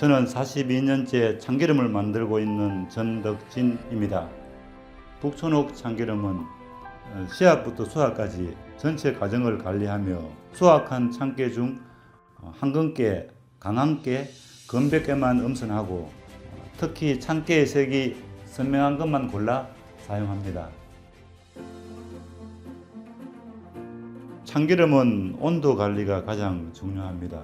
저는 42년째 참기름을 만들고 있는 전덕진입니다. 북촌옥 참기름은 씨앗부터 수확까지 전체 과정을 관리하며 수확한 참깨 중 한금깨, 강황깨, 건백깨만 엄선하고 특히 참깨의 색이 선명한 것만 골라 사용합니다. 참기름은 온도 관리가 가장 중요합니다.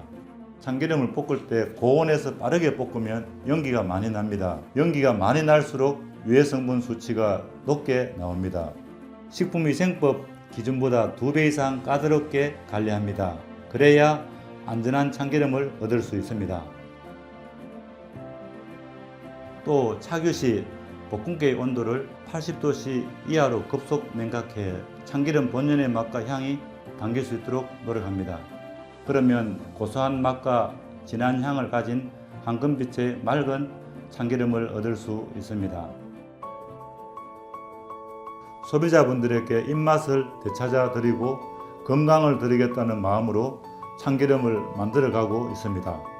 참기름을 볶을 때 고온에서 빠르게 볶으면 연기가 많이 납니다. 연기가 많이 날수록 유해 성분 수치가 높게 나옵니다. 식품위생법 기준보다 2배 이상 까다롭게 관리합니다. 그래야 안전한 참기름을 얻을 수 있습니다. 또 착유 시 볶음깨의 온도를 80도씨 이하로 급속 냉각해 참기름 본연의 맛과 향이 담길 수 있도록 노력합니다. 그러면 고소한 맛과 진한 향을 가진 황금빛의 맑은 참기름을 얻을 수 있습니다. 소비자분들에게 입맛을 되찾아 드리고 건강을 드리겠다는 마음으로 참기름을 만들어가고 있습니다.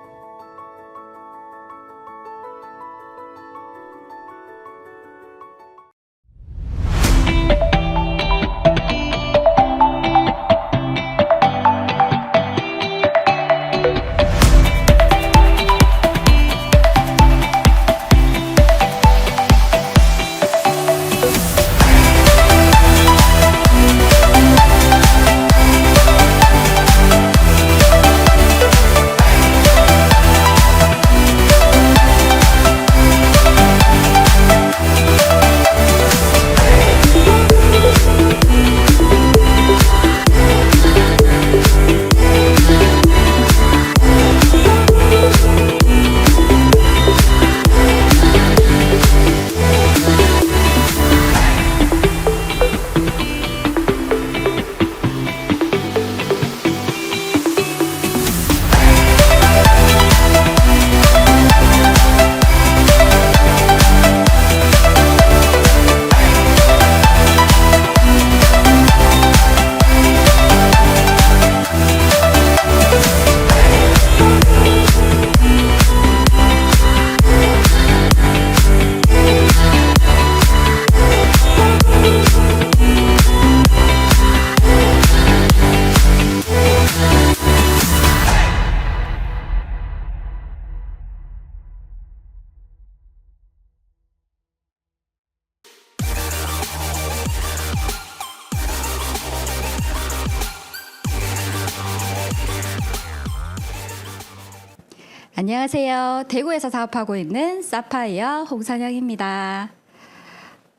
안녕하세요. 대구에서 사업하고 있는 사파이어 홍선영입니다.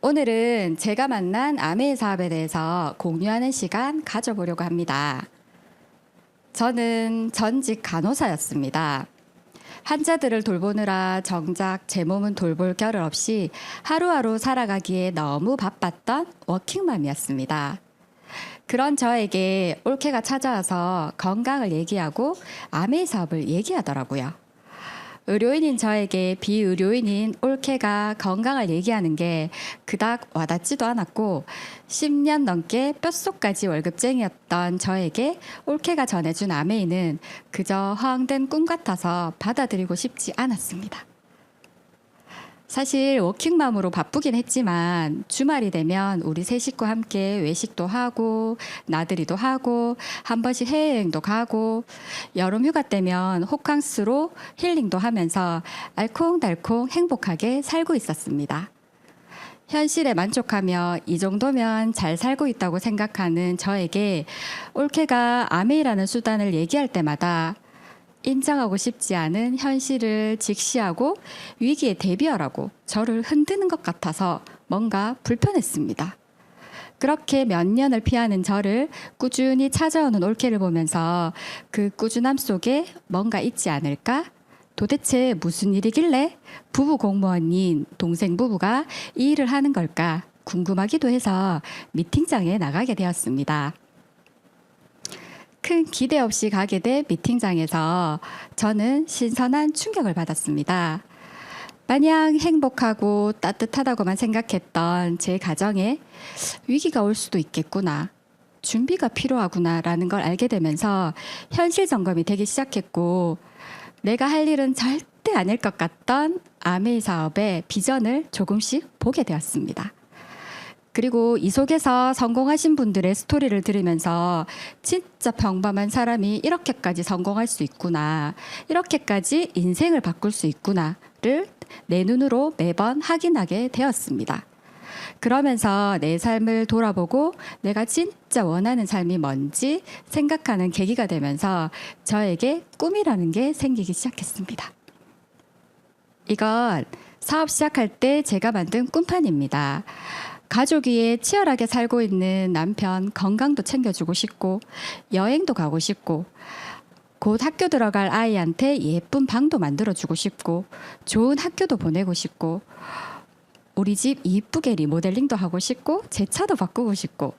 오늘은 제가 만난 아메이 사업에 대해서 공유하는 시간 가져보려고 합니다. 저는 전직 간호사였습니다. 환자들을 돌보느라 정작 제 몸은 돌볼 겨를 없이 하루하루 살아가기에 너무 바빴던 워킹맘이었습니다. 그런 저에게 올케가 찾아와서 건강을 얘기하고 아메이 사업을 얘기하더라고요. 의료인인 저에게 비의료인인 올케가 건강을 얘기하는 게 그닥 와닿지도 않았고 10년 넘게 뼛속까지 월급쟁이였던 저에게 올케가 전해준 아메이는 그저 허황된 꿈 같아서 받아들이고 싶지 않았습니다. 사실 워킹맘으로 바쁘긴 했지만 주말이 되면 우리 세 식구 함께 외식도 하고 나들이도 하고 한 번씩 해외여행도 가고 여름 휴가 때면 호캉스로 힐링도 하면서 알콩달콩 행복하게 살고 있었습니다. 현실에 만족하며 이 정도면 잘 살고 있다고 생각하는 저에게 올케가 아메이라는 수단을 얘기할 때마다 인정하고 싶지 않은 현실을 직시하고 위기에 대비하라고 저를 흔드는 것 같아서 뭔가 불편했습니다. 그렇게 몇 년을 피하는 저를 꾸준히 찾아오는 올케를 보면서 그 꾸준함 속에 뭔가 있지 않을까? 도대체 무슨 일이길래 부부 공무원인 동생 부부가 이 일을 하는 걸까? 궁금하기도 해서 미팅장에 나가게 되었습니다. 큰 기대 없이 가게 된 미팅장에서 저는 신선한 충격을 받았습니다. 마냥 행복하고 따뜻하다고만 생각했던 제 가정에 위기가 올 수도 있겠구나, 준비가 필요하구나라는 걸 알게 되면서 현실 점검이 되기 시작했고 내가 할 일은 절대 절대 아닐 것 같던 아메이 사업의 비전을 조금씩 보게 되었습니다. 그리고 이 속에서 성공하신 분들의 스토리를 들으면서 진짜 평범한 사람이 이렇게까지 성공할 수 있구나, 이렇게까지 인생을 바꿀 수 있구나를 내 눈으로 매번 확인하게 되었습니다. 그러면서 내 삶을 돌아보고 내가 진짜 원하는 삶이 뭔지 생각하는 계기가 되면서 저에게 꿈이라는 게 생기기 시작했습니다. 이건 사업 시작할 때 제가 만든 꿈판입니다. 가족 위에 치열하게 살고 있는 남편 건강도 챙겨주고 싶고 여행도 가고 싶고 곧 학교 들어갈 아이한테 예쁜 방도 만들어주고 싶고 좋은 학교도 보내고 싶고 우리 집 이쁘게 리모델링도 하고 싶고 제 차도 바꾸고 싶고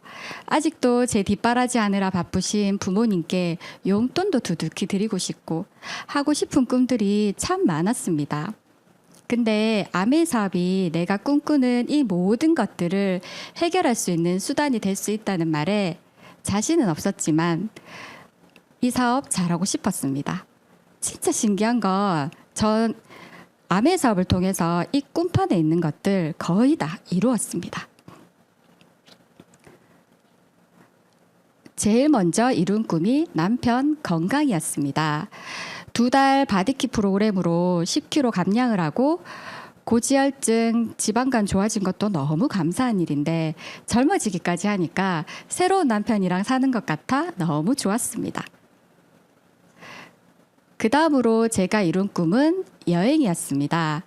아직도 제 뒷바라지 하느라 바쁘신 부모님께 용돈도 두둑히 드리고 싶고 하고 싶은 꿈들이 참 많았습니다. 근데 아메이 사업이 내가 꿈꾸는 이 모든 것들을 해결할 수 있는 수단이 될 수 있다는 말에 자신은 없었지만 이 사업 잘하고 싶었습니다. 진짜 신기한 건 전 아메이 사업을 통해서 이 꿈판에 있는 것들 거의 다 이루었습니다. 제일 먼저 이룬 꿈이 남편 건강이었습니다. 2달 바디키 프로그램으로 10kg 감량을 하고 고지혈증, 지방간 좋아진 것도 너무 감사한 일인데 젊어지기까지 하니까 새로운 남편이랑 사는 것 같아 너무 좋았습니다. 그 다음으로 제가 이룬 꿈은 여행이었습니다.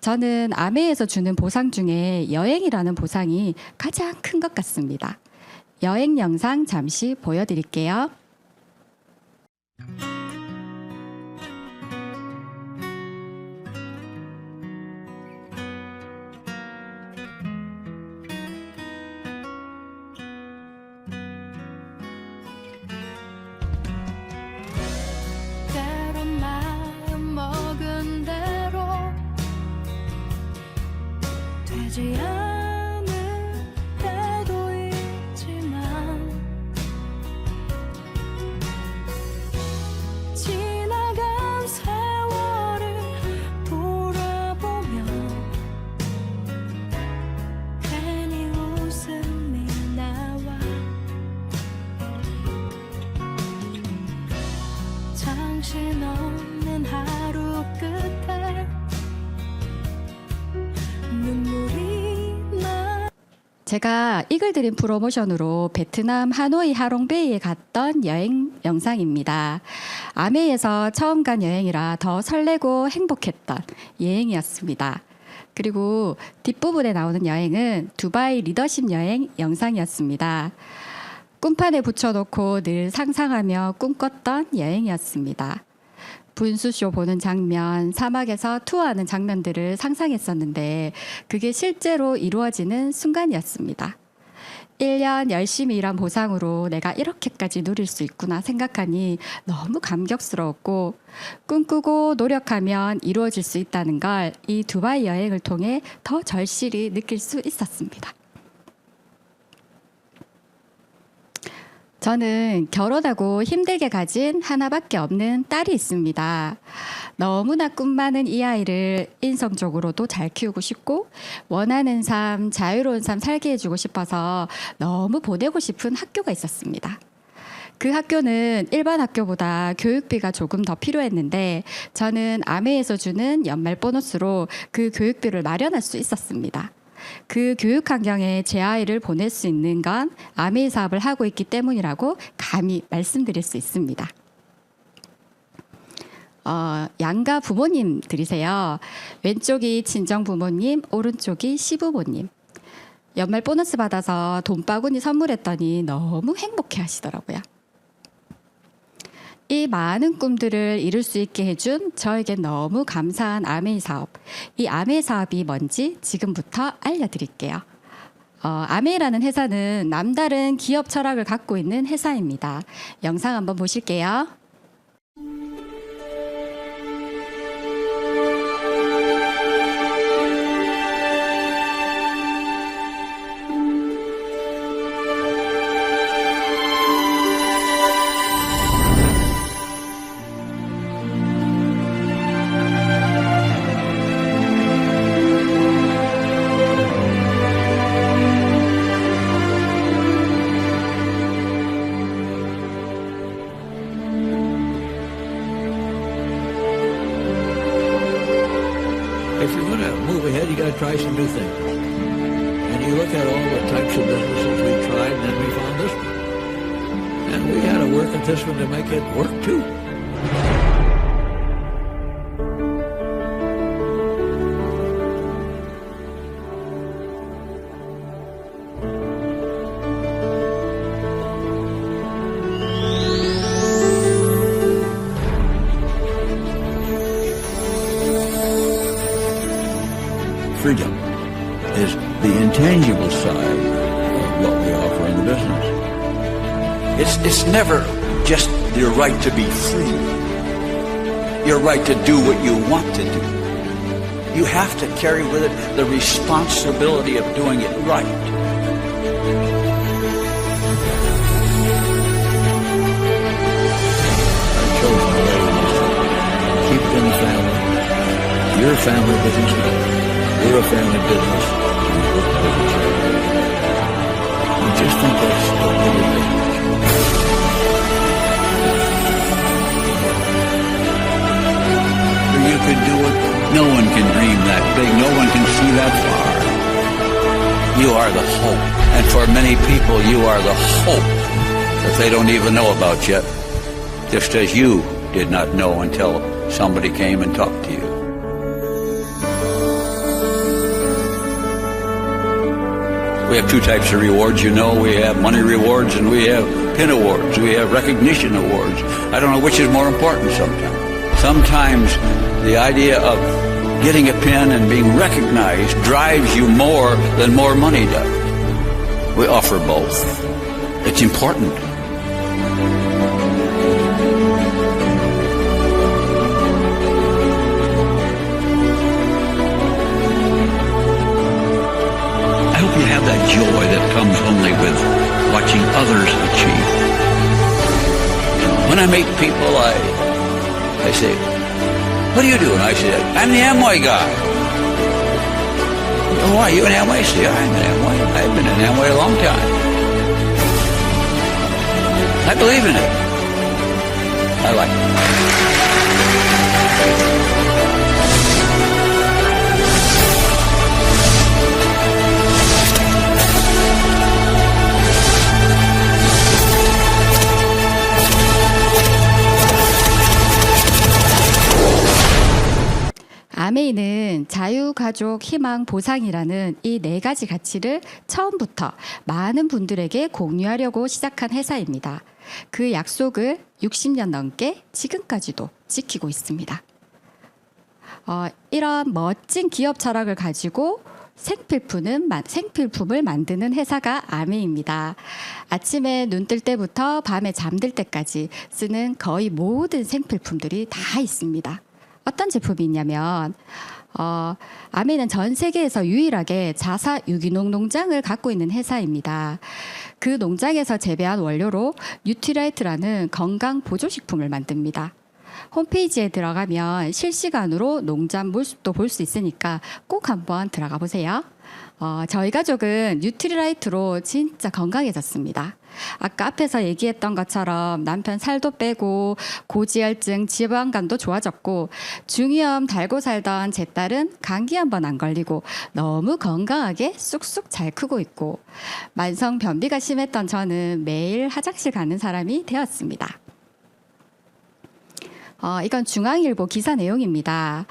저는 아메이에서 주는 보상 중에 여행이라는 보상이 가장 큰 것 같습니다. 여행 영상 잠시 보여드릴게요. 때론 마음 먹은 대로 되지 않을 때도 있지만 지나간 세월을 돌아보면 괜히 웃음이 나와 정신 없는 하루 끝에 눈물이 나. 제가 이글드림 프로모션으로 베트남 하노이 하롱베이에 갔던 여행 영상입니다. 아메이에서 처음 간 여행이라 더 설레고 행복했던 여행이었습니다. 그리고 뒷부분에 나오는 여행은 두바이 리더십 여행 영상이었습니다. 꿈판에 붙여놓고 늘 상상하며 꿈꿨던 여행이었습니다. 분수쇼 보는 장면, 사막에서 투어하는 장면들을 상상했었는데 그게 실제로 이루어지는 순간이었습니다. 1년 열심히 일한 보상으로 내가 이렇게까지 누릴 수 있구나 생각하니 너무 감격스러웠고 꿈꾸고 노력하면 이루어질 수 있다는 걸 이 두바이 여행을 통해 더 절실히 느낄 수 있었습니다. 저는 결혼하고 힘들게 가진 하나밖에 없는 딸이 있습니다. 너무나 꿈 많은 이 아이를 인성적으로도 잘 키우고 싶고 원하는 삶, 자유로운 삶 살게 해주고 싶어서 너무 보내고 싶은 학교가 있었습니다. 그 학교는 일반 학교보다 교육비가 조금 더 필요했는데 저는 아메에서 주는 연말 보너스로 그 교육비를 마련할 수 있었습니다. 그 교육 환경에 제 아이를 보낼 수 있는 건 아메이 사업을 하고 있기 때문이라고 감히 말씀드릴 수 있습니다. 양가 부모님들이세요. 왼쪽이 친정 부모님, 오른쪽이 시부모님. 연말 보너스 받아서 돈바구니 선물했더니 너무 행복해 하시더라고요. 이 많은 꿈들을 이룰 수 있게 해준 저에게 너무 감사한 아메이 사업. 이 아메이 사업이 뭔지 지금부터 알려드릴게요. 아메이라는 회사는 남다른 기업 철학을 갖고 있는 회사입니다. 영상 한번 보실게요. to try some new things. And you look at all the types of businesses we tried, and then we found this one. And we had to work at this one to make it work too. Freedom is the intangible side of what we offer in the business. It's never just your right to be free. Your right to do what you want to do. You have to carry with it the responsibility of doing it right. Our children are raised keep it in the family. You're a family business. We're a family business. I just think that's a little bit. You can do it. No one can dream that big. No one can see that far. You are the hope. And for many people, you are the hope that they don't even know about yet. Just as you did not know until somebody came and talked to you. We have two types of rewards, you know. We have money rewards and we have pin awards. We have recognition awards. I don't know which is more important sometimes. Sometimes the idea of getting a pin and being recognized drives you more than more money does. We offer both. It's important. You have that joy that comes only with watching others achieve. When I meet people, I say, "What do you do?" And I say, "I'm the Amway guy." "Oh, why, you an Amway?" I say, "I'm an Amway. I've been in Amway a long time. I believe in it. I like it." 아메이는 자유, 가족, 희망, 보상이라는 이 네 가지 가치를 처음부터 많은 분들에게 공유하려고 시작한 회사입니다. 그 약속을 60년 넘게 지금까지도 지키고 있습니다. 이런 멋진 기업 철학을 가지고 생필품을 만드는 회사가 아메이입니다. 아침에 눈 뜰 때부터 밤에 잠들 때까지 쓰는 거의 모든 생필품들이 다 있습니다. 어떤 제품이 있냐면 아메이는 전 세계에서 유일하게 자사 유기농 농장을 갖고 있는 회사입니다. 그 농장에서 재배한 원료로 뉴트라이트라는 건강 보조식품을 만듭니다. 홈페이지에 들어가면 실시간으로 농장 모습도 볼 수 있으니까 꼭 한번 들어가 보세요. 저희 가족은 뉴트리라이트로 진짜 건강해졌습니다. 아까 앞에서 얘기했던 것처럼 남편 살도 빼고 고지혈증, 지방간도 좋아졌고 중이염 달고 살던 제 딸은 감기 한 번 안 걸리고 너무 건강하게 쑥쑥 잘 크고 있고 만성 변비가 심했던 저는 매일 화장실 가는 사람이 되었습니다. 이건 중앙일보 기사 내용입니다.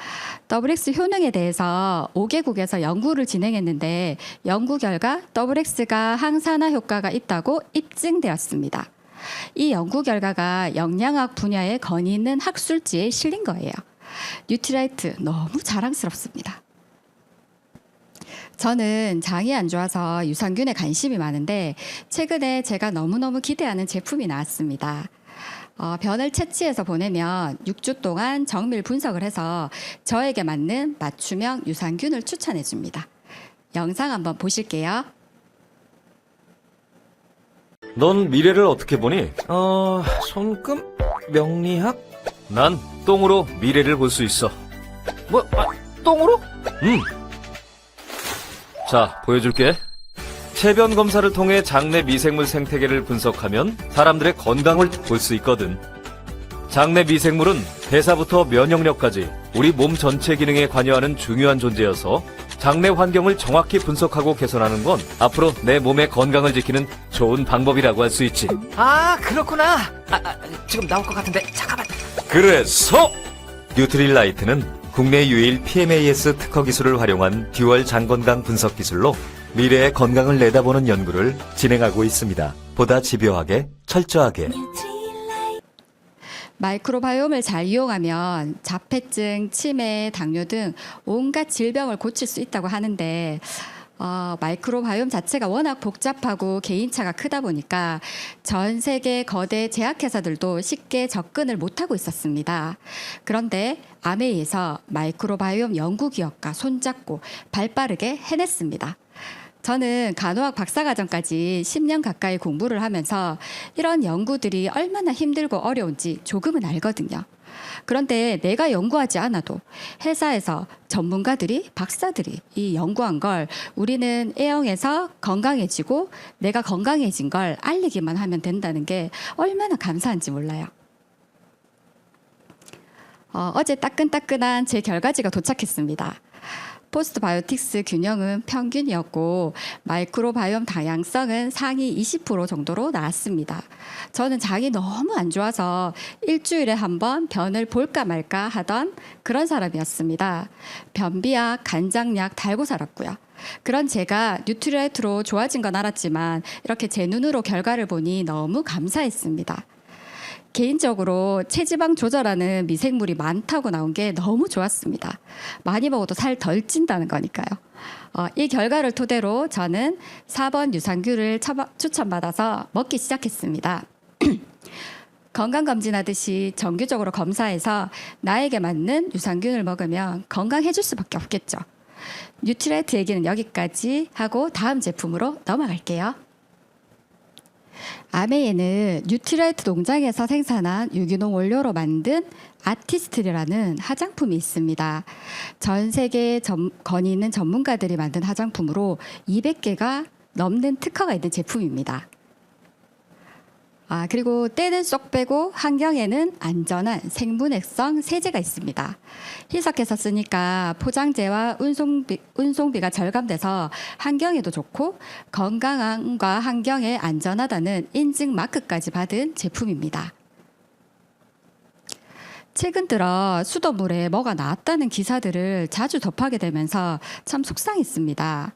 WX 효능에 대해서 5개국에서 연구를 진행했는데 연구 결과 WX가 항산화 효과가 있다고 입증되었습니다. 이 연구 결과가 영양학 분야의 권위 있는 학술지에 실린 거예요. 뉴트라이트 너무 자랑스럽습니다. 저는 장이 안 좋아서 유산균에 관심이 많은데 최근에 제가 너무너무 기대하는 제품이 나왔습니다. 변을 채취해서 보내면 6주 동안 정밀 분석을 해서 저에게 맞는 맞춤형 유산균을 추천해 줍니다. 영상 한번 보실게요. 넌 미래를 어떻게 보니? 손금? 명리학? 난 똥으로 미래를 볼 수 있어. 뭐, 똥으로? 자, 보여줄게. 체변 검사를 통해 장내 미생물 생태계를 분석하면 사람들의 건강을 볼 수 있거든. 장내 미생물은 대사부터 면역력까지 우리 몸 전체 기능에 관여하는 중요한 존재여서 장내 환경을 정확히 분석하고 개선하는 건 앞으로 내 몸의 건강을 지키는 좋은 방법이라고 할 수 있지. 아, 그렇구나. 지금 나올 것 같은데, 잠깐만. 그래서 뉴트릴라이트는 국내 유일 PMAS 특허 기술을 활용한 듀얼 장건강 분석 기술로 미래의 건강을 내다보는 연구를 진행하고 있습니다. 보다 집요하게, 철저하게. 마이크로바이옴을 잘 이용하면 자폐증, 치매, 당뇨 등 온갖 질병을 고칠 수 있다고 하는데 마이크로바이옴 자체가 워낙 복잡하고 개인차가 크다 보니까 전 세계 거대 제약회사들도 쉽게 접근을 못하고 있었습니다. 그런데 아메이에서 마이크로바이옴 연구기업과 손잡고 발빠르게 해냈습니다. 저는 간호학 박사과정까지 10년 가까이 공부를 하면서 이런 연구들이 얼마나 힘들고 어려운지 조금은 알거든요. 그런데 내가 연구하지 않아도 회사에서 전문가들이, 박사들이 이 연구한 걸 우리는 애용해서 건강해지고 내가 건강해진 걸 알리기만 하면 된다는 게 얼마나 감사한지 몰라요. 어제 따끈따끈한 제 결과지가 도착했습니다. 포스트바이오틱스 균형은 평균이었고 마이크로바이옴 다양성은 상위 20% 정도로 나왔습니다. 저는 장이 너무 안 좋아서 일주일에 한 번 변을 볼까 말까 하던 그런 사람이었습니다. 변비약, 간장약 달고 살았고요. 그런 제가 뉴트리라이트로 좋아진 건 알았지만 이렇게 제 눈으로 결과를 보니 너무 감사했습니다. 개인적으로 체지방 조절하는 미생물이 많다고 나온 게 너무 좋았습니다. 많이 먹어도 살 덜 찐다는 거니까요. 이 결과를 토대로 저는 4번 유산균을 추천받아서 먹기 시작했습니다. 건강검진하듯이 정기적으로 검사해서 나에게 맞는 유산균을 먹으면 건강해질 수밖에 없겠죠. 뉴트리라이트 얘기는 여기까지 하고 다음 제품으로 넘어갈게요. 아메이에는 뉴트리라이트 농장에서 생산한 유기농 원료로 만든 아티스트라는 화장품이 있습니다. 전 세계 권위 있는 전문가들이 만든 화장품으로 200개가 넘는 특허가 있는 제품입니다. 그리고 때는 쏙 빼고 환경에는 안전한 생분해성 세제가 있습니다. 희석해서 쓰니까 포장재와 운송비가 절감돼서 환경에도 좋고 건강함과 환경에 안전하다는 인증 마크까지 받은 제품입니다. 최근 들어 수돗물에 뭐가 나왔다는 기사들을 자주 접하게 되면서 참 속상했습니다.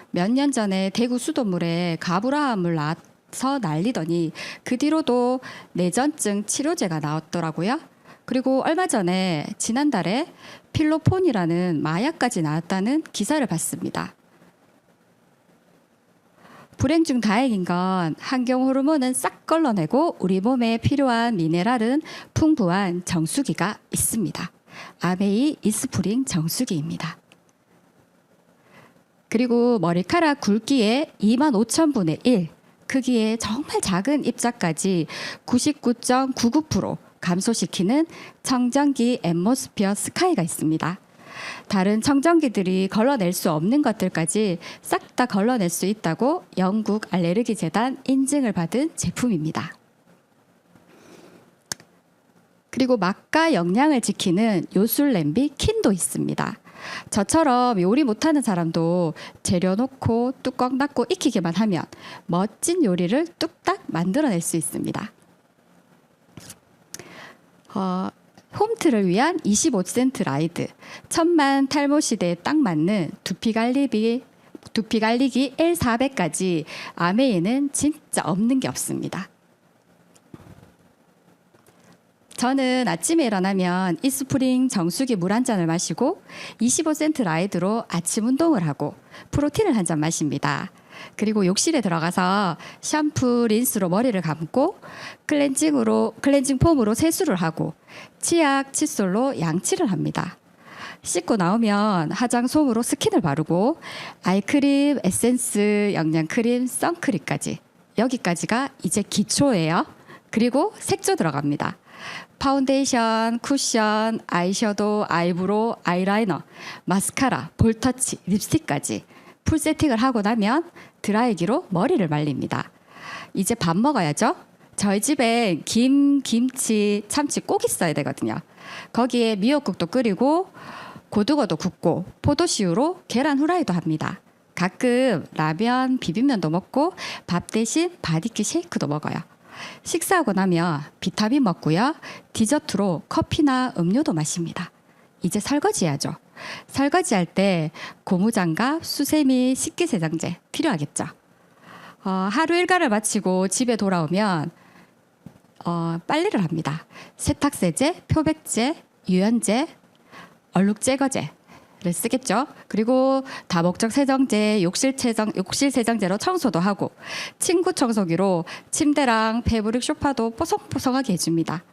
몇 년 전에 대구 수돗물에 가브라함을 나와서 난리더니 그 뒤로도 내전증 치료제가 나왔더라고요. 그리고 얼마 전에 지난달에 필로폰이라는 마약까지 나왔다는 기사를 봤습니다. 불행 중 다행인 건 환경 호르몬은 싹 걸러내고 우리 몸에 필요한 미네랄은 풍부한 정수기가 있습니다. 아메이 이스프링 정수기입니다. 그리고 머리카락 굵기의 25,000분의 1, 크기의 정말 작은 입자까지 99.99% 감소시키는 청정기 앰모스피어 스카이가 있습니다. 다른 청정기들이 걸러낼 수 없는 것들까지 싹 다 걸러낼 수 있다고 영국 알레르기 재단 인증을 받은 제품입니다. 그리고 맛과 영양을 지키는 요술 냄비 킨도 있습니다. 저처럼 요리 못하는 사람도 재료 넣고 뚜껑 닫고 익히기만 하면 멋진 요리를 뚝딱 만들어낼 수 있습니다. 홈트를 위한 25센트 라이드, 천만 탈모 시대에 딱 맞는 두피 관리기 L400까지 아메이에는 진짜 없는 게 없습니다. 저는 아침에 일어나면 이스프링 정수기 물 한 잔을 마시고 25센트 라이드로 아침 운동을 하고 프로틴을 한 잔 마십니다. 그리고 욕실에 들어가서 샴푸, 린스로 머리를 감고 클렌징 폼으로 세수를 하고 치약, 칫솔로 양치를 합니다. 씻고 나오면 화장솜으로 스킨을 바르고 아이크림, 에센스, 영양크림, 선크림까지 여기까지가 이제 기초예요. 그리고 색조 들어갑니다. 파운데이션, 쿠션, 아이셔도우, 아이브로우, 아이라이너, 마스카라, 볼터치, 립스틱까지 풀 세팅을 하고 나면 드라이기로 머리를 말립니다. 이제 밥 먹어야죠. 저희 집에 김치, 참치 꼭 있어야 되거든요. 거기에 미역국도 끓이고 고등어도 굽고 포도씨유로 계란 후라이도 합니다. 가끔 라면, 비빔면도 먹고 밥 대신 바디큐 쉐이크도 먹어요. 식사하고 나면 비타민 먹고요. 디저트로 커피나 음료도 마십니다. 이제 설거지해야죠. 설거지할 때 고무장갑, 수세미, 식기세정제 필요하겠죠. 하루 일과를 마치고 집에 돌아오면 빨래를 합니다. 세탁세제, 표백제, 유연제, 얼룩제거제를 쓰겠죠. 그리고 다목적 세정제, 욕실 세정제로 청소도 하고 침구 청소기로 침대랑 패브릭 소파도 뽀송뽀송하게 해줍니다.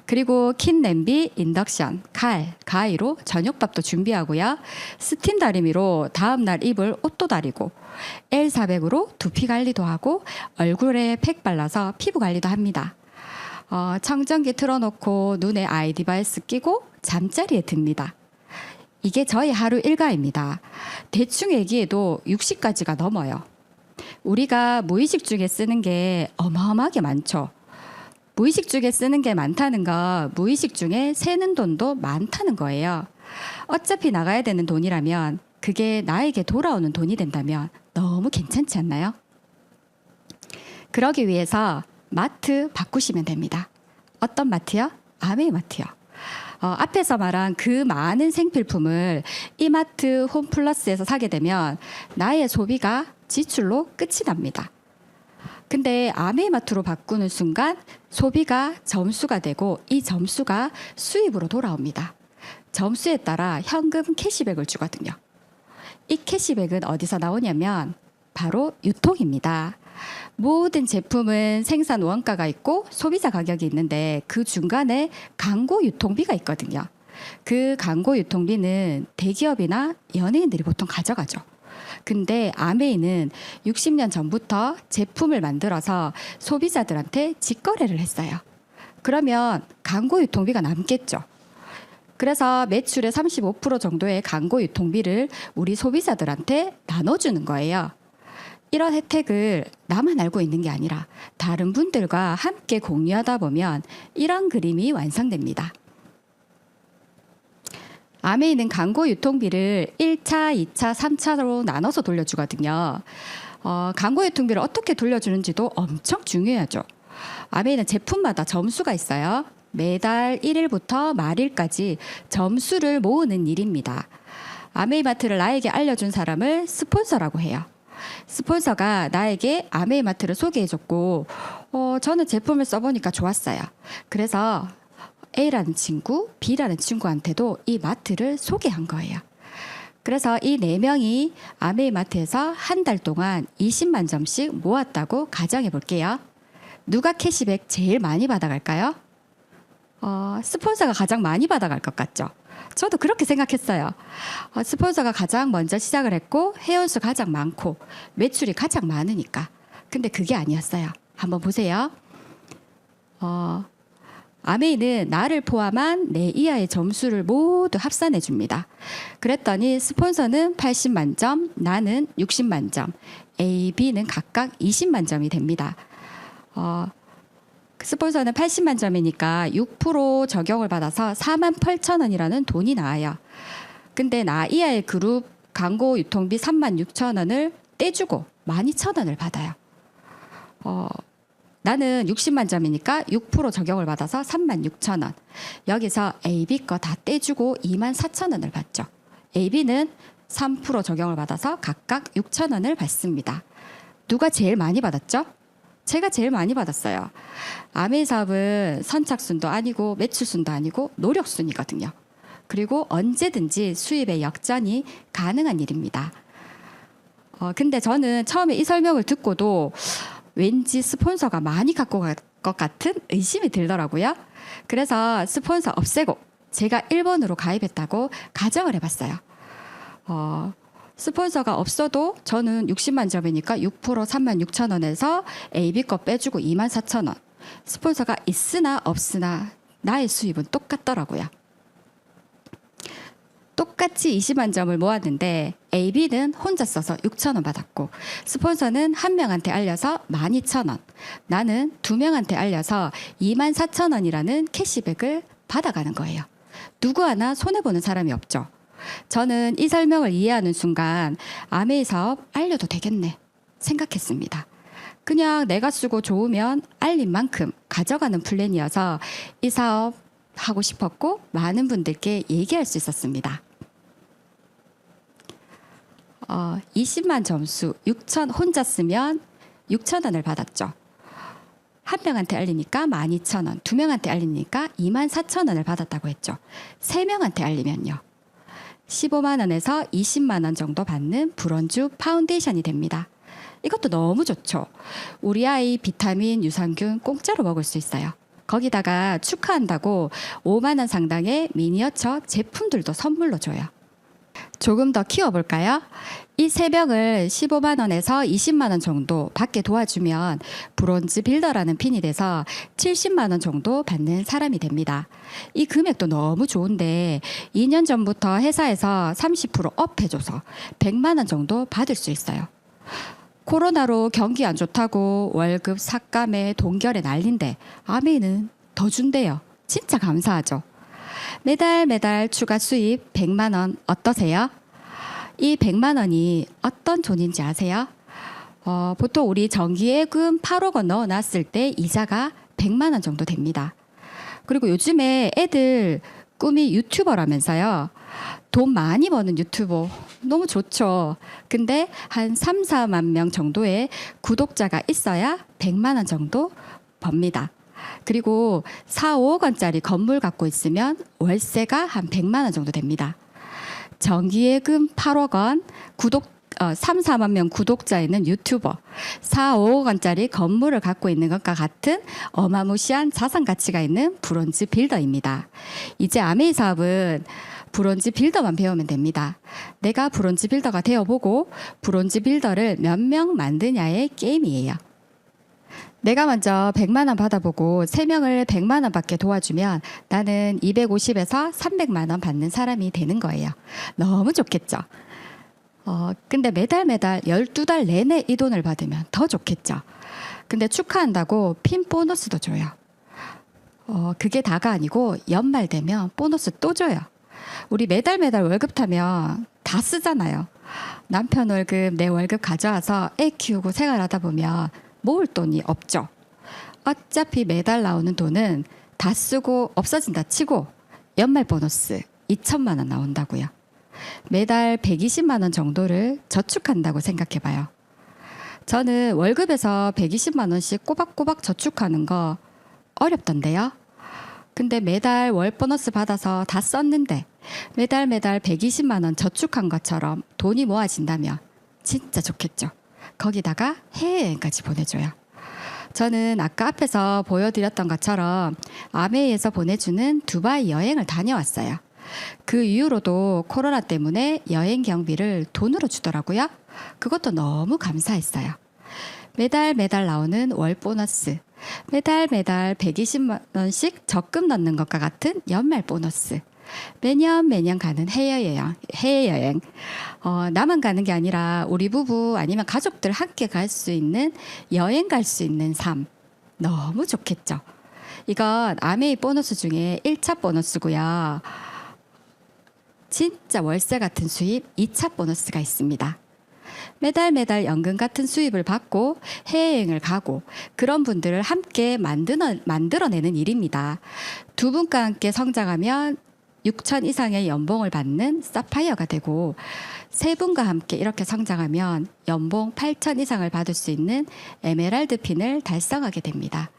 그리고 킨 냄비, 인덕션, 칼, 가위로 저녁밥도 준비하고요. 스팀 다리미로 다음날 입을 옷도 다리고 L400으로 두피 관리도 하고 얼굴에 팩 발라서 피부 관리도 합니다. 청정기 틀어놓고 눈에 아이 디바이스 끼고 잠자리에 듭니다. 이게 저희 하루 일과입니다. 대충 얘기해도 60가지가 넘어요. 우리가 무의식 중에 쓰는 게 어마어마하게 많죠. 무의식 중에 쓰는 게 많다는 거 무의식 중에 새는 돈도 많다는 거예요. 어차피 나가야 되는 돈이라면 그게 나에게 돌아오는 돈이 된다면 너무 괜찮지 않나요? 그러기 위해서 마트 바꾸시면 됩니다. 어떤 마트요? 아메이 마트요. 앞에서 말한 그 많은 생필품을 이마트 홈플러스에서 사게 되면 나의 소비가 지출로 끝이 납니다. 근데 아메이마트로 바꾸는 순간 소비가 점수가 되고 이 점수가 수입으로 돌아옵니다. 점수에 따라 현금 캐시백을 주거든요. 이 캐시백은 어디서 나오냐면 바로 유통입니다. 모든 제품은 생산 원가가 있고 소비자 가격이 있는데 그 중간에 광고 유통비가 있거든요. 그 광고 유통비는 대기업이나 연예인들이 보통 가져가죠. 근데 아메이는 60년 전부터 제품을 만들어서 소비자들한테 직거래를 했어요. 그러면 광고 유통비가 남겠죠. 그래서 매출의 35% 정도의 광고 유통비를 우리 소비자들한테 나눠주는 거예요. 이런 혜택을 나만 알고 있는 게 아니라 다른 분들과 함께 공유하다 보면 이런 그림이 완성됩니다. 아메이는 광고 유통비를 1차, 2차, 3차로 나눠서 돌려주거든요. 광고 유통비를 어떻게 돌려주는지도 엄청 중요하죠. 아메이는 제품마다 점수가 있어요. 매달 1일부터 말일까지 점수를 모으는 일입니다. 아메이마트를 나에게 알려준 사람을 스폰서라고 해요. 스폰서가 나에게 아메이마트를 소개해줬고 저는 제품을 써보니까 좋았어요. 그래서 A라는 친구, B라는 친구한테도 이 마트를 소개한 거예요. 그래서 이 4명이 아메이마트에서 한 달 동안 20만 점씩 모았다고 가정해 볼게요. 누가 캐시백 제일 많이 받아갈까요? 스폰서가 가장 많이 받아갈 것 같죠? 저도 그렇게 생각했어요. 스폰서가 가장 먼저 시작을 했고 회원수 가장 많고 매출이 가장 많으니까. 근데 그게 아니었어요. 한번 보세요. 아메이는 나를 포함한 내 이하의 점수를 모두 합산해 줍니다. 그랬더니 스폰서는 80만 점, 나는 60만 점, A, B는 각각 20만 점이 됩니다. 스폰서는 80만 점이니까 6% 적용을 받아서 4만 8천 원이라는 돈이 나와요. 근데 나 이하의 그룹 광고 유통비 3만 6천 원을 떼주고 12,000원을 받아요. 나는 60만 점이니까 6% 적용을 받아서 3만 6천 원. 여기서 AB 거 다 떼주고 2만 4천 원을 받죠. AB는 3% 적용을 받아서 각각 6천 원을 받습니다. 누가 제일 많이 받았죠? 제가 제일 많이 받았어요. 아메이 사업은 선착순도 아니고 매출순도 아니고 노력순이거든요. 그리고 언제든지 수입의 역전이 가능한 일입니다. 근데 저는 처음에 이 설명을 듣고도 왠지 스폰서가 많이 갖고 갈 것 같은 의심이 들더라고요. 그래서 스폰서 없애고 제가 1번으로 가입했다고 가정을 해봤어요. 스폰서가 없어도 저는 60만 점이니까 6% 3만 6천 원에서 AB 거 빼주고 2만 4천 원. 스폰서가 있으나 없으나 나의 수입은 똑같더라고요. 똑같이 20만 점을 모았는데 AB는 혼자 써서 6천 원 받았고 스폰서는 한 명한테 알려서 12,000원. 나는 2명한테 알려서 2만 4천 원이라는 캐시백을 받아가는 거예요. 누구 하나 손해보는 사람이 없죠. 저는 이 설명을 이해하는 순간 아메이 사업 알려도 되겠네 생각했습니다. 그냥 내가 쓰고 좋으면 알린 만큼 가져가는 플랜이어서 이 사업 하고 싶었고 많은 분들께 얘기할 수 있었습니다. 20만 점수 6천 혼자 쓰면 6,000원을 받았죠. 한 명한테 알리니까 12,000원, 두 명한테 알리니까 24,000원을 받았다고 했죠. 세 명한테 알리면요. 15만 원에서 20만 원 정도 받는 브론즈 파운데이션이 됩니다. 이것도 너무 좋죠. 우리 아이 비타민, 유산균 공짜로 먹을 수 있어요. 거기다가 축하한다고 5만 원 상당의 미니어처 제품들도 선물로 줘요. 조금 더 키워볼까요? 이 세 병을 15만 원에서 20만 원 정도 받게 도와주면 브론즈 빌더라는 핀이 돼서 70만 원 정도 받는 사람이 됩니다. 이 금액도 너무 좋은데 2년 전부터 회사에서 30% 업해줘서 100만 원 정도 받을 수 있어요. 코로나로 경기 안 좋다고 월급 삭감에 동결에 난린데 아메이는 더 준대요. 진짜 감사하죠. 매달 추가 수입 100만 원 어떠세요? 이 100만 원이 어떤 돈인지 아세요? 보통 우리 정기예금 8억 원 넣어놨을 때 이자가 100만 원 정도 됩니다. 그리고 요즘에 애들 꿈이 유튜버라면서요. 돈 많이 버는 유튜버 너무 좋죠. 근데 한 3, 4만 명 정도의 구독자가 있어야 100만 원 정도 법니다. 그리고 4, 5억 원짜리 건물 갖고 있으면 월세가 한 100만 원 정도 됩니다. 정기예금 8억 원, 3, 4만 명 구독자 있는 유튜버, 4, 5억 원짜리 건물을 갖고 있는 것과 같은 어마무시한 자산 가치가 있는 브론즈 빌더입니다. 이제 아메이 사업은 브론즈 빌더만 배우면 됩니다. 내가 브론즈 빌더가 되어보고 브론즈 빌더를 몇 명 만드냐의 게임이에요. 내가 먼저 100만 원 받아보고 3명을 100만 원 받게 도와주면 나는 250에서 300만 원 받는 사람이 되는 거예요. 너무 좋겠죠? 근데 매달 12달 내내 이 돈을 받으면 더 좋겠죠? 근데 축하한다고 핀 보너스도 줘요. 그게 다가 아니고 연말 되면 보너스 또 줘요. 우리 매달 월급 타면 다 쓰잖아요. 남편 월급, 내 월급 가져와서 애 키우고 생활하다 보면 모을 돈이 없죠. 어차피 매달 나오는 돈은 다 쓰고 없어진다 치고 연말 보너스 2천만 원 나온다고요. 매달 120만 원 정도를 저축한다고 생각해봐요. 저는 월급에서 120만 원씩 꼬박꼬박 저축하는 거 어렵던데요. 근데 매달 월 보너스 받아서 다 썼는데 매달 120만 원 저축한 것처럼 돈이 모아진다면 진짜 좋겠죠. 거기다가 해외여행까지 보내줘요. 저는 아까 앞에서 보여드렸던 것처럼 아메이에서 보내주는 두바이 여행을 다녀왔어요. 그 이후로도 코로나 때문에 여행 경비를 돈으로 주더라고요. 그것도 너무 감사했어요. 매달 나오는 월 보너스, 매달 120만 원씩 적금 넣는 것과 같은 연말 보너스, 매년 가는 해외여행. 나만 가는 게 아니라 우리 부부 아니면 가족들 함께 갈 수 있는 여행 갈 수 있는 삶. 너무 좋겠죠. 이건 아메이 보너스 중에 1차 보너스고요. 진짜 월세 같은 수입 2차 보너스가 있습니다. 매달 연금 같은 수입을 받고 해외여행을 가고 그런 분들을 함께 만들어내는 일입니다. 두 분과 함께 성장하면 6천 이상의 연봉을 받는 사파이어가 되고 세 분과 함께 이렇게 성장하면 연봉 8천 이상을 받을 수 있는 에메랄드 핀을 달성하게 됩니다.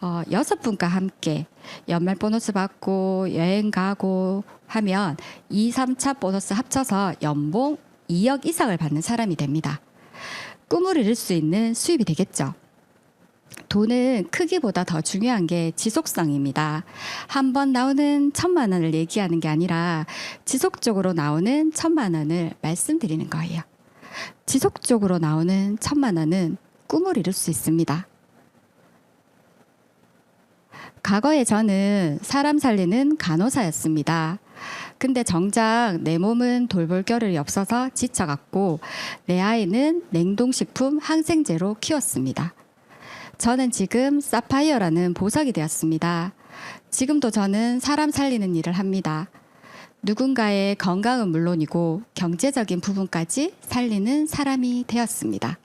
6분과 함께 연말 보너스 받고 여행 가고 하면 2, 3차 보너스 합쳐서 연봉 2억 이상을 받는 사람이 됩니다. 꿈을 이룰 수 있는 수입이 되겠죠. 돈은 크기보다 더 중요한 게 지속성입니다. 한 번 나오는 1,000만 원을 얘기하는 게 아니라 지속적으로 나오는 1,000만 원을 말씀드리는 거예요. 지속적으로 나오는 1,000만 원은 꿈을 이룰 수 있습니다. 과거에 저는 사람 살리는 간호사였습니다. 근데 정작 내 몸은 돌볼 겨를이 없어서 지쳐갔고 내 아이는 냉동식품 항생제로 키웠습니다. 저는 지금 사파이어라는 보석이 되었습니다. 지금도 저는 사람 살리는 일을 합니다. 누군가의 건강은 물론이고 경제적인 부분까지 살리는 사람이 되었습니다.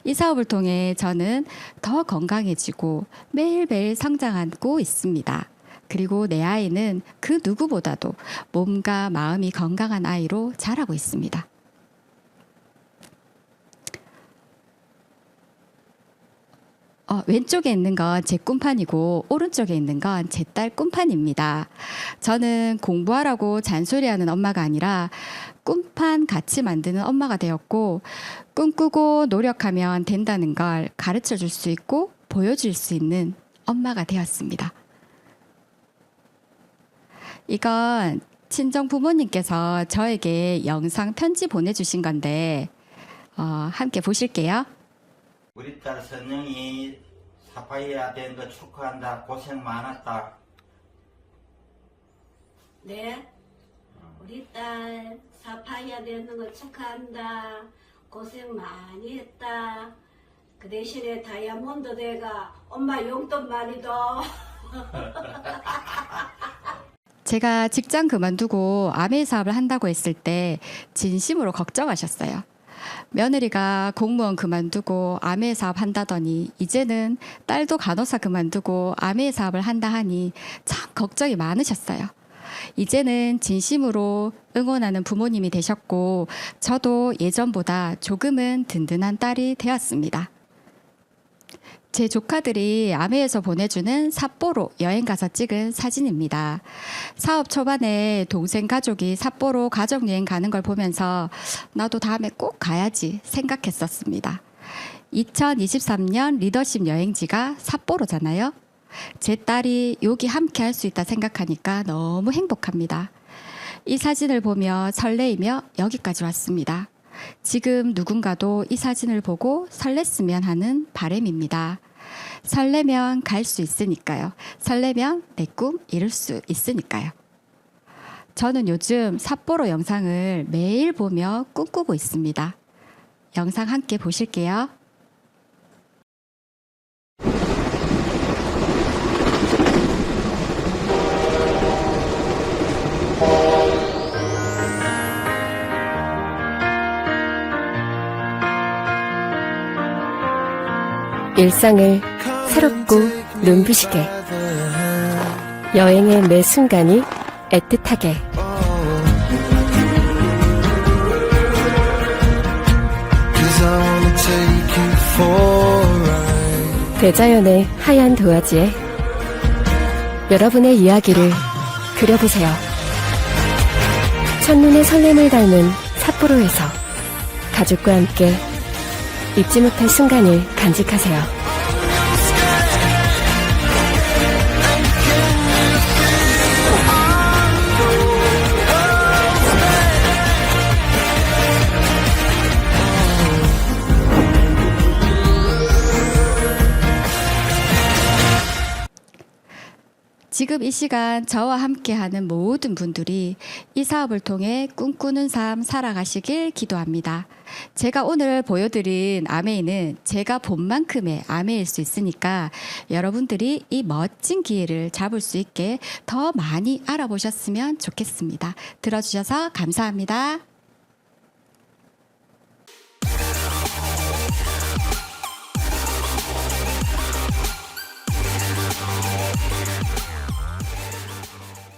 이 사업을 통해 저는 더 건강해지고 매일매일 성장하고 있습니다. 그리고 내 아이는 그 누구보다도 몸과 마음이 건강한 아이로 자라고 있습니다. 왼쪽에 있는 건 제 꿈판이고 오른쪽에 있는 건 제 딸 꿈판입니다. 저는 공부하라고 잔소리하는 엄마가 아니라 꿈판 같이 만드는 엄마가 되었고 꿈꾸고 노력하면 된다는 걸 가르쳐 줄 수 있고 보여줄 수 있는 엄마가 되었습니다. 이건 친정 부모님께서 저에게 영상 편지 보내주신 건데 함께 보실게요. 우리 딸 선영이 사파이아 된 거 축하한다. 고생 많았다. 네, 우리 딸 사파이아 되는 거 축하한다. 고생 많이 했다. 그 대신에 다이아몬드 대가 엄마 용돈 많이 더. 제가 직장 그만두고 아메이 사업을 한다고 했을 때 진심으로 걱정하셨어요. 며느리가 공무원 그만두고 아메이 사업 한다더니 이제는 딸도 간호사 그만두고 아메이 사업을 한다 하니 참 걱정이 많으셨어요. 이제는 진심으로 응원하는 부모님이 되셨고 저도 예전보다 조금은 든든한 딸이 되었습니다. 제 조카들이 아메에서 보내주는 삿포로 여행 가서 찍은 사진입니다. 사업 초반에 동생 가족이 삿포로 가족여행 가는 걸 보면서 나도 다음에 꼭 가야지 생각했었습니다. 2023년 리더십 여행지가 삿포로잖아요. 제 딸이 여기 함께 할 수 있다 생각하니까 너무 행복합니다. 이 사진을 보며 설레이며 여기까지 왔습니다. 지금 누군가도 이 사진을 보고 설렜으면 하는 바람입니다. 설레면 갈 수 있으니까요. 설레면 내 꿈 이룰 수 있으니까요. 저는 요즘 삿포로 영상을 매일 보며 꿈꾸고 있습니다. 영상 함께 보실게요. 일상을 새롭고 눈부시게 여행의 매 순간이 애틋하게 대자연의 하얀 도화지에 여러분의 이야기를 그려보세요. 첫눈에 설렘을 닮은 삿포로에서 가족과 함께 잊지 못할 순간을 간직하세요. 지금 이 시간 저와 함께하는 모든 분들이 이 사업을 통해 꿈꾸는 삶 살아가시길 기도합니다. 제가 오늘 보여드린 아메이는 제가 본 만큼의 아메이일 수 있으니까 여러분들이 이 멋진 기회를 잡을 수 있게 더 많이 알아보셨으면 좋겠습니다. 들어주셔서 감사합니다.